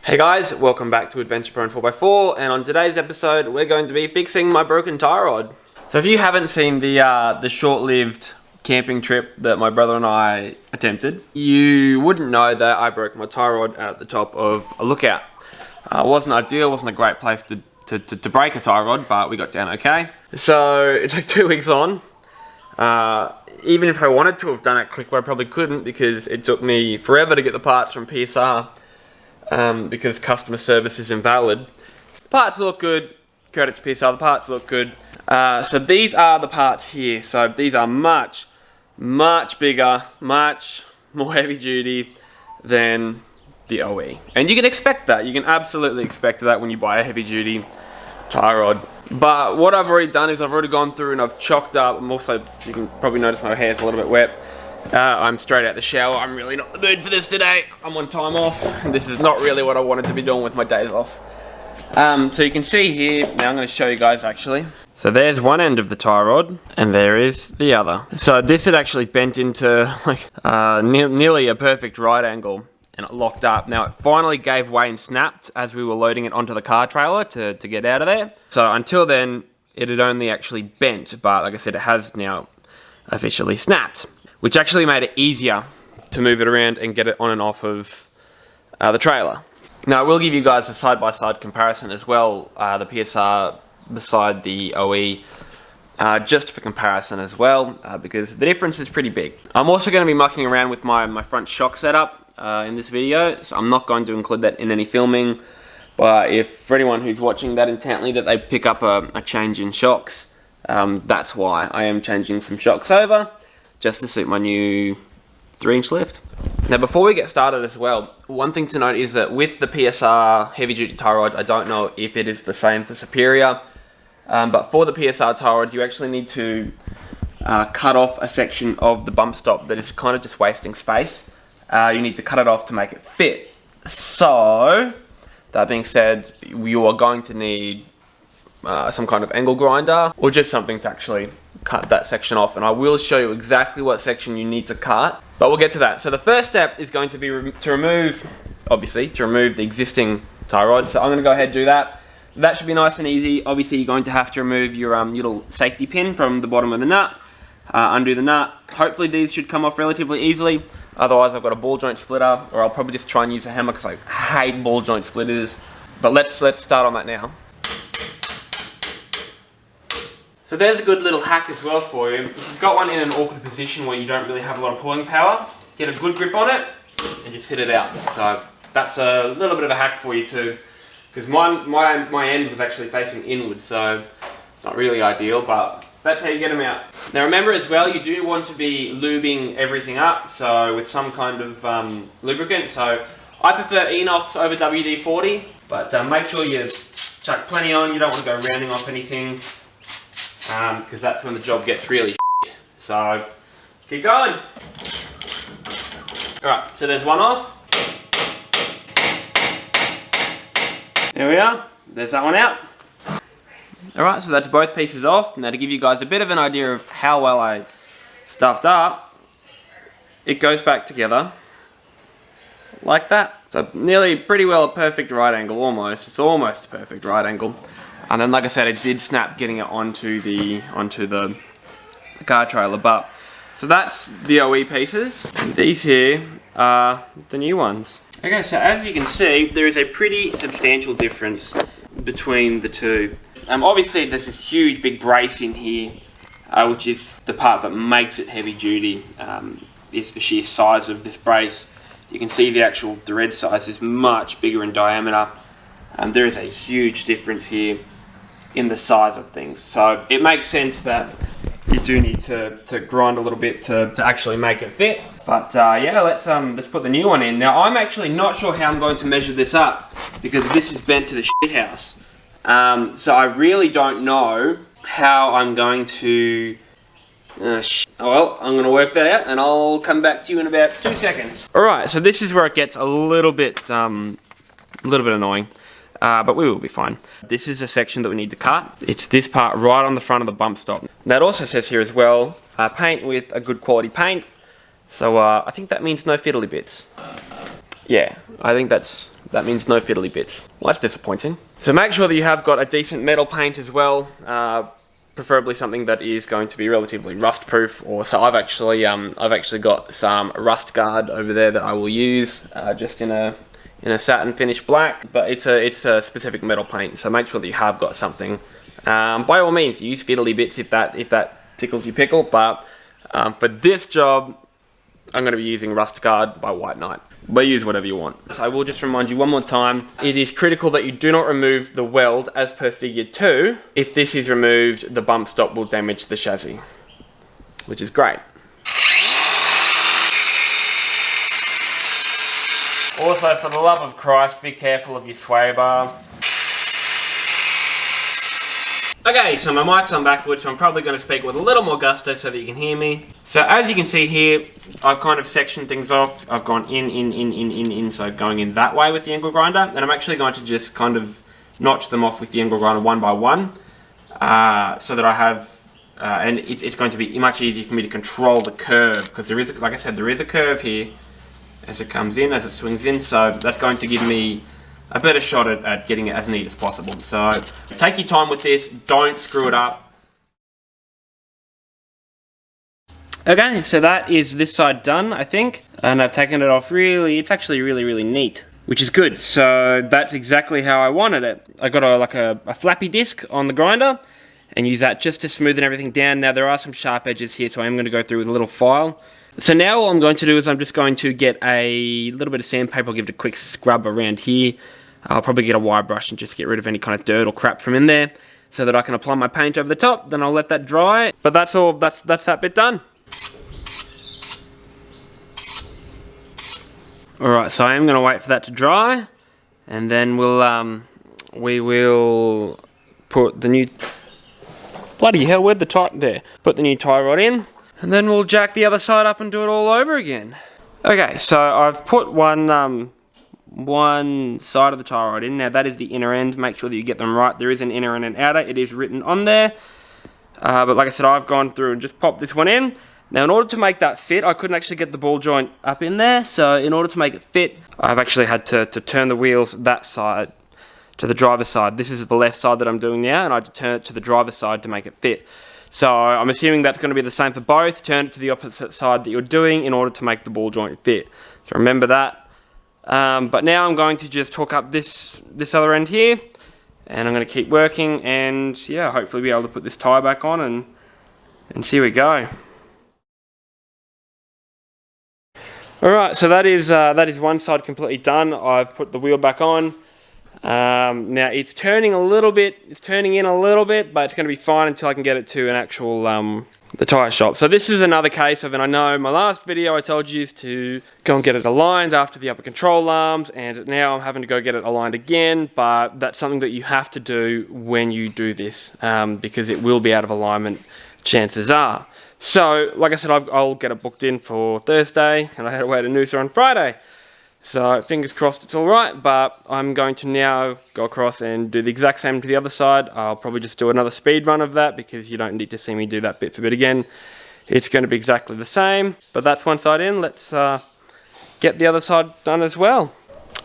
Hey guys, welcome back to Adventure Prone 4x4, and on today's episode we're going to be fixing my broken tie rod. So if you haven't seen the short-lived camping trip that my brother and I attempted, you wouldn't know that I broke my tie rod at the top of a lookout. It wasn't ideal, wasn't a great place to break a tie rod, but we got down okay. So it took 2 weeks on. Even if I wanted to have done it quicker, I probably couldn't because it took me forever to get the parts from PSR. Because customer service is invalid. The parts look good, credit to PSR, the parts look good. So these are the parts here. So these are much bigger, much more heavy duty than the OE. And you can expect that, you can absolutely expect that when you buy a heavy duty tie rod. But what I've already done is I've already gone through and I've chalked up. I'm also, you can probably notice my hair's a little bit wet. I'm straight out the shower. I'm really not in the mood for this today. I'm on time off. This is not really what I wanted to be doing with my days off. So you can see here, now I'm going to show you guys actually. So there's one end of the tie rod and there is the other. So this had actually bent into like nearly a perfect right angle and it locked up. Now it finally gave way and snapped as we were loading it onto the car trailer to get out of there. So until then it had only actually bent, but like I said, it has now officially snapped, which actually made it easier to move it around and get it on and off of the trailer. Now I will give you guys a side-by-side comparison as well, the PSR beside the OE, just for comparison as well, because the difference is pretty big. I'm also going to be mucking around with my front shock setup in this video, so I'm not going to include that in any filming, but if for anyone who's watching that intently that they pick up a change in shocks, that's why I am changing some shocks over, just to suit my new 3-inch lift. Now before we get started as well, one thing to note is that with the PSR heavy duty tie rods, I don't know if it is the same for Superior, but for the PSR tie rods you actually need to cut off a section of the bump stop that is kind of just wasting space. You need to cut it off to make it fit. So, that being said, you are going to need some kind of angle grinder or just something to actually cut that section off, and I will show you exactly what section you need to cut, but we'll get to that. So the first step is going to be to remove the existing tie rod. So I'm going to go ahead and do that. That should be nice and easy. Obviously you're going to have to remove your little safety pin from the bottom of the nut, undo the nut. Hopefully these should come off relatively easily, otherwise I've got a ball joint splitter, or I'll probably just try and use a hammer because I hate ball joint splitters. But let's start on that now. So there's a good little hack as well for you. If you've got one in an awkward position where you don't really have a lot of pulling power, get a good grip on it and just hit it out. So that's a little bit of a hack for you too, because my end was actually facing inward, so it's not really ideal, but that's how you get them out. Now remember as well, you do want to be lubing everything up, so with some kind of lubricant. So I prefer Enox over WD-40, but make sure you chuck plenty on. You don't want to go rounding off anything, because that's when the job gets really shit. So keep going. Alright, so there's one off. There we are, there's that one out. Alright, so that's both pieces off. Now to give you guys a bit of an idea of how well I stuffed up, it goes back together like that. So pretty well a perfect right angle, almost. It's almost a perfect right angle. And then, like I said, it did snap getting it onto the car trailer. But so that's the OE pieces. And these here are the new ones. Okay, so as you can see, there is a pretty substantial difference between the two. Obviously, there's this huge big brace in here, which is the part that makes it heavy duty. Is the sheer size of this brace. You can see the actual thread size is much bigger in diameter. There is a huge difference here in the size of things, so it makes sense that you do need to grind a little bit to actually make it fit. But yeah, let's put the new one in. Now I'm actually not sure how I'm going to measure this up because this is bent to the shit house, so I really don't know how I'm going to well, I'm going to work that out and I'll come back to you in about 2 seconds. Alright, so this is where it gets a little bit annoying. But we will be fine. This is a section that we need to cut. It's this part right on the front of the bump stop. Now it also says here as well, paint with a good quality paint. So I think that means no fiddly bits. Yeah, I think that's That means no fiddly bits. Well, that's disappointing. So make sure that you have got a decent metal paint as well, preferably something that is going to be relatively rust proof. Or so I've actually got some rust guard over there that I will use, just in a satin finish black, but it's a specific metal paint, so make sure that you have got something. By all means, use fiddly bits if that tickles your pickle, but for this job, I'm going to be using Rust Guard by White Knight. But use whatever you want. So I will just remind you one more time, it is critical that you do not remove the weld as per figure 2. If this is removed, the bump stop will damage the chassis, which is great. Also, for the love of Christ, be careful of your sway bar. Okay, so my mic's on backwards, so I'm probably going to speak with a little more gusto so that you can hear me. So as you can see here, I've kind of sectioned things off. I've gone in, so going in that way with the angle grinder. And I'm actually going to just kind of notch them off with the angle grinder one by one, so that I have, and it's going to be much easier for me to control the curve, because there is, like I said, there is a curve here as it comes in, as it swings in, so that's going to give me a better shot at getting it as neat as possible. So take your time with this, don't screw it up. Okay, so that is this side done, I think, and I've taken it off really, it's actually really neat, which is good. So that's exactly how I wanted it. I got a flappy disc on the grinder and use that just to smoothen everything down. Now there are some sharp edges here, so I am going to go through with a little file. So now all I'm going to do is I'm just going to get a little bit of sandpaper, I'll give it a quick scrub around here. I'll probably get a wire brush and just get rid of any kind of dirt or crap from in there so that I can apply my paint over the top. Then I'll let that dry. But that's all, that's that bit done. Alright, so I am going to wait for that to dry, and then we will put the new, bloody hell, where'd the tie, there, put the new tie rod in. And then we'll jack the other side up and do it all over again. Okay, so I've put one side of the tie rod in. Now that is the inner end. Make sure that you get them right. There is an inner and an outer. It is written on there. But like I said, I've gone through and just popped this one in. Now in order to make that fit, I couldn't actually get the ball joint up in there. So in order to make it fit, I've actually had to turn the wheels that side to the driver's side. This is the left side that I'm doing now, and I had to turn it to the driver's side to make it fit. So I'm assuming that's going to be the same for both. Turn it to the opposite side that you're doing in order to make the ball joint fit. So remember that. But now I'm going to just hook up this other end here, and I'm going to keep working, and yeah, hopefully be able to put this tie back on and see where we go. Alright, so that is one side completely done. I've put the wheel back on. Now it's turning a little bit, it's turning in a little bit, but it's going to be fine until I can get it to an actual, the tyre shop. So this is another case of, and I know in my last video I told you to go and get it aligned after the upper control arms, and now I'm having to go get it aligned again, but that's something that you have to do when you do this, because it will be out of alignment, chances are. So, like I said, I'll get it booked in for Thursday, and I had to wait a Noosa on Friday. So, fingers crossed it's alright, but I'm going to now go across and do the exact same to the other side. I'll probably just do another speed run of that, because you don't need to see me do that bit for bit again. It's going to be exactly the same, but that's one side in. Let's get the other side done as well.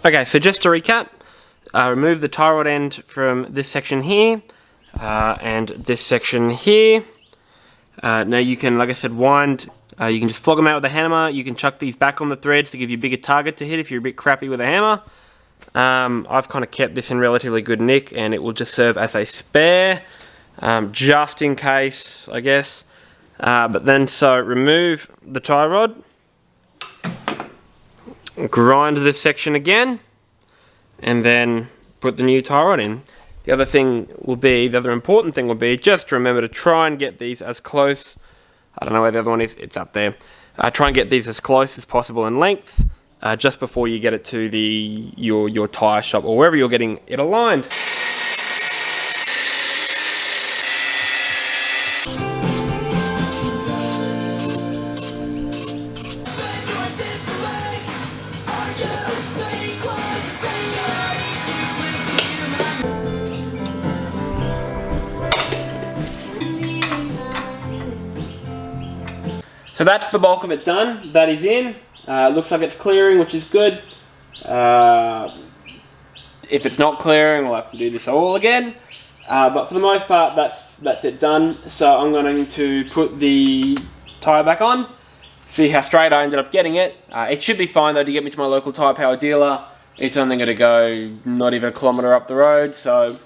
Okay, so just to recap, remove the tie rod end from this section here, and this section here. Now you can, like I said, wind. You can just flog them out with a hammer. You can chuck these back on the threads to give you a bigger target to hit if you're a bit crappy with a hammer. I've kind of kept this in relatively good nick, and it will just serve as a spare, just in case, I guess. But then, so remove the tie rod, grind this section again, and then put the new tie rod in. The other thing will be, the other important thing will be, just to remember to try and get these as close, I don't know where the other one is, it's up there. Try and get these as close as possible in length, just before you get it to your tyre shop, or wherever you're getting it aligned. So that's the bulk of it done. That is in. Looks like it's clearing, which is good. If it's not clearing, we'll have to do this all again. But for the most part, that's it done. So I'm going to put the tyre back on, see how straight I ended up getting it. It should be fine though to get me to my local tyre power dealer. It's only going to go not even a kilometre up the road, so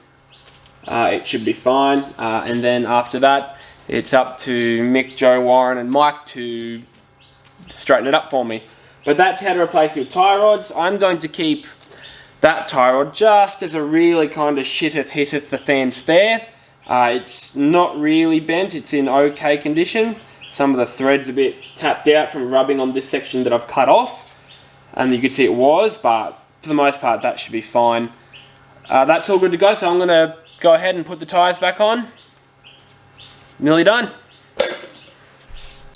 it should be fine. And then after that, it's up to Mick, Joe, Warren and Mike to straighten it up for me. But that's how to replace your tie rods. I'm going to keep that tie rod just as a really kind of hitteth the fan spare. It's not really bent, it's in okay condition. Some of the thread's a bit tapped out from rubbing on this section that I've cut off. And you could see it was, but for the most part that should be fine. That's all good to go, so I'm going to go ahead and put the tyres back on. Nearly done.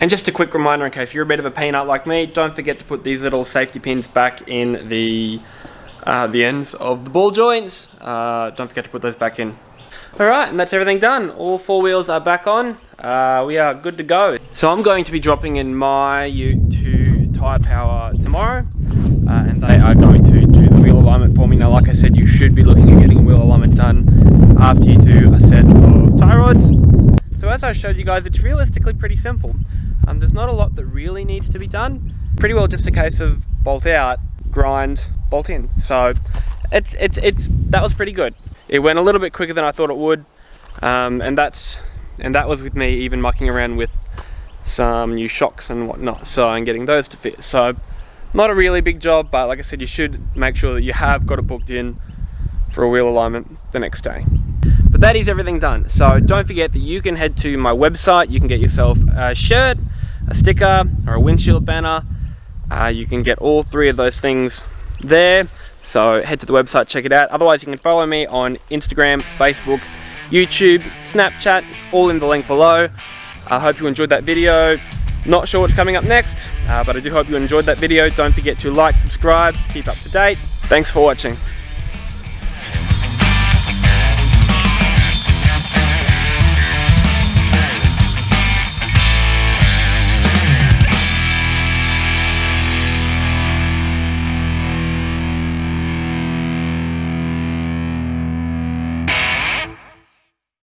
And just a quick reminder, in case you're a bit of a peanut like me, don't forget to put these little safety pins back in the ends of the ball joints. Don't forget to put those back in. Alright, and that's everything done. All four wheels are back on. We are good to go. So I'm going to be dropping in my ute to Tyre Power tomorrow. And they are going to do the wheel alignment for me. Now, like I said, you should be looking at getting wheel alignment done after you do a set of tie rods. So as I showed you guys, it's realistically pretty simple. There's not a lot that really needs to be done. Pretty well just a case of bolt out, grind, bolt in. So that was pretty good. It went a little bit quicker than I thought it would, and that was with me even mucking around with some new shocks and whatnot, so and getting those to fit. So not a really big job, but like I said, you should make sure that you have got it booked in for a wheel alignment the next day. But that is everything done. So don't forget that you can head to my website. You can get yourself a shirt, a sticker, or a windshield banner. You can get all three of those things there. So head to the website, check it out. Otherwise, you can follow me on Instagram, Facebook, YouTube, Snapchat, all in the link below. I hope you enjoyed that video. Not sure what's coming up next, but I do hope you enjoyed that video. Don't forget to like, subscribe to keep up to date. Thanks for watching.